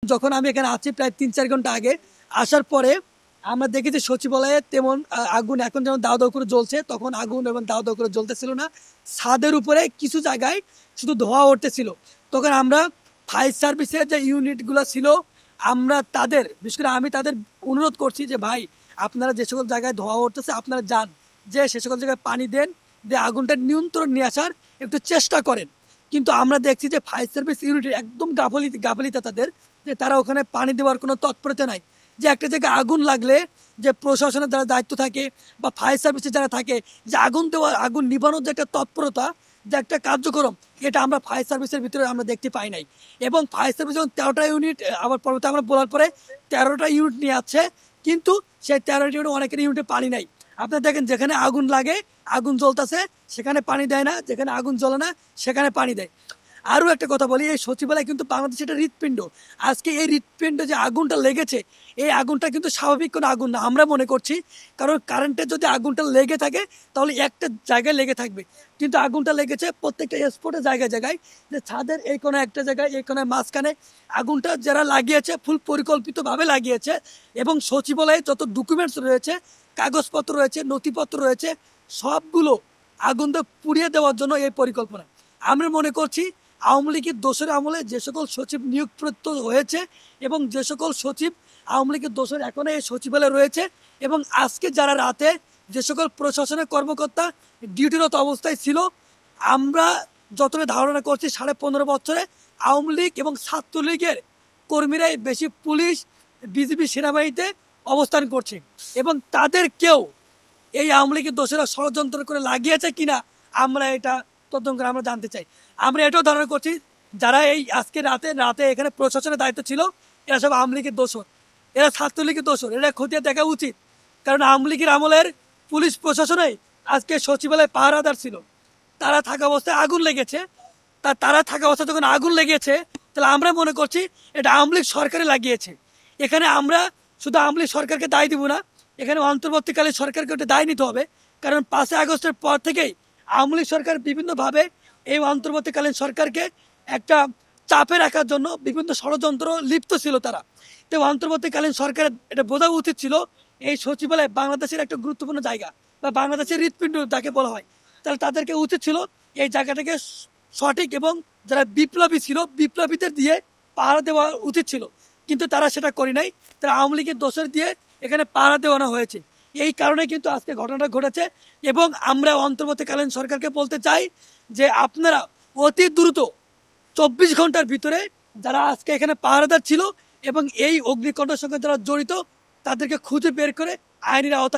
যখন আমি এখানে আছি প্রায় ৩-৪ ঘন্টা আগে আসার পরে আমরা দেখি যে সচিবালয়ে তেমন আগুন এখন যেমন দাও দাও করে জ্বলছে, তখন আগুন এবং দাও দাও করে জ্বলতেছিল না। ছাদের উপরে কিছু জায়গায় শুধু ধোঁয়া উঠতেছিল। তখন আমরা ফায়ার সার্ভিসের যে ইউনিটগুলো ছিল, আমরা তাদের, বিশেষ করে আমি তাদের অনুরোধ করছি যে ভাই, আপনারা যে সকল জায়গায় ধোঁয়া উঠতেছে আপনারা যান, যে সে সকল জায়গায় পানি দেন, দিয়ে আগুনটা নিয়ন্ত্রণ নিয়ে আসার একটু চেষ্টা করেন। কিন্তু আমরা দেখছি যে ফায়ার সার্ভিস ইউনিটের একদম গাফলিতা তাদের, যে তারা ওখানে পানি দেওয়ার কোনো তৎপরতা নাই। যে একটা জায়গায় আগুন লাগলে যে প্রশাসনের যারা দায়িত্ব থাকে বা ফায়ার সার্ভিসে যারা থাকে, যে আগুন দেওয়ার, আগুন নিভানোর যে একটা তৎপরতা, যে একটা কার্যক্রম, এটা আমরা ফায়ার সার্ভিসের ভিতরে আমরা দেখতে পাই নাই। এবং ফায়ার সার্ভিস যখন 13টা ইউনিট আবার পরবর্তী আমরা বলার পরে 13টা ইউনিট নিয়ে আসছে, কিন্তু সেই 13টা ইউনিট অনেকের ইউনিটে পানি নাই। আপনার দেখেন যেখানে আগুন লাগে, আগুন জ্বলতেছে, সেখানে পানি দেয় না, যেখানে আগুন জ্বলে না সেখানে পানি দেয়। আরও একটা কথা বলি, এই সচিবালয় কিন্তু বাংলাদেশের একটা হৃৎপিণ্ড। আজকে এই হৃৎপিণ্ডে যে আগুনটা লেগেছে, এই আগুনটা কিন্তু স্বাভাবিক কোনো আগুন না আমরা মনে করছি। কারণ কারেন্টের যদি আগুনটা লেগে থাকে তাহলে একটা জায়গায় লেগে থাকবে, কিন্তু আগুনটা লেগেছে প্রত্যেকটা স্পটে জায়গায় জায়গায়, যে ছাদের এই কোনো একটা জায়গায়, এই কোনো মাঝখানে আগুনটা যারা লাগিয়েছে ফুল পরিকল্পিতভাবে লাগিয়েছে। এবং সচিবালয়ে যত ডকুমেন্টস রয়েছে, কাগজপত্র রয়েছে, নথিপত্র রয়েছে, সবগুলো আগুন দিয়ে পুড়িয়ে দেওয়ার জন্য এই পরিকল্পনা। আমরা মনে করছি আওয়ামী লীগের দোষের আমলে যে সকল সচিব নিয়োগ হয়েছে এবং যে সকল সচিব আওয়ামী লীগের দোষের এখনো এই সচিবালয়ে রয়েছে, এবং আজকে যারা রাতে যে সকল প্রশাসনের কর্মকর্তা ডিউটিরত অবস্থায় ছিল, আমরা যতটা ধারণা করছি 15.5 বছরে আওয়ামী লীগ এবং ছাত্রলীগের কর্মীরাই বেশি পুলিশ, বিজিবি, সেনাবাহিনীতে অবস্থান করছে। এবং তাদের কেউ এই আওয়ামী লীগের দোষেরা ষড়যন্ত্র করে লাগিয়েছে কিনা আমরা এটা তদন্ত করে আমরা জানতে চাই। আমরা এটাও ধারণা করছি যারা এই আজকে রাতে এখানে প্রশাসনের দায়িত্ব ছিল, এরা সব আওয়ামী লীগের দোষর, এরা ছাত্রলীগের দোষর, এরা খতিয়ে দেখা উচিত। কারণ আওয়ামী লীগের আমলের পুলিশ প্রশাসনে আজকে সচিবালয় পাহারাদার ছিল, তারা থাকা অবস্থায় আগুন লেগেছে। তারা থাকা অবস্থায় যখন আগুন লেগেছে, তাহলে আমরা মনে করছি এটা আওয়ামী লীগ সরকারে লাগিয়েছে। এখানে আমরা শুধু আওয়ামী লীগ সরকারকে দায় দিব না, এখানে অন্তর্বর্তীকালীন সরকারকে ওটা দায় নিতে হবে। কারণ 5 আগস্টের পর থেকেই আওয়ামী লীগ সরকার বিভিন্নভাবে এই অন্তর্বর্তীকালীন সরকারকে একটা চাপে রাখার জন্য বিভিন্ন ষড়যন্ত্র লিপ্ত ছিল তারা। তো অন্তর্বর্তীকালীন সরকারের এটা বোঝা উচিত ছিল এই সচিবালয় বাংলাদেশের একটা গুরুত্বপূর্ণ জায়গা, বা বাংলাদেশের হৃৎপিণ্ড যাকে বলা হয়, তাহলে তাদেরকে উচিত ছিল এই জায়গাটাকে সঠিক এবং যারা বিপ্লবী ছিল বিপ্লবীদের দিয়ে পাহারা দেওয়া উচিত ছিল। কিন্তু তারা সেটা করে নাই, তারা আওয়ামী লীগের দোষের দিয়ে এখানে পাহারা দেওয়ানো হয়েছে। এই কারণে কিন্তু আজকে ঘটনাটা ঘটেছে। এবং আমরা অন্তর্বর্তীকালীন সরকারকে বলতে চাই যে আপনারা অতি দ্রুত 24 ঘন্টার ভিতরে যারা আজকে এখানে পাহারাদার ছিল এবং এই অগ্নিকাণ্ডের সঙ্গে যারা জড়িত, তাদেরকে খুঁজে বের করে আইনের আওতায়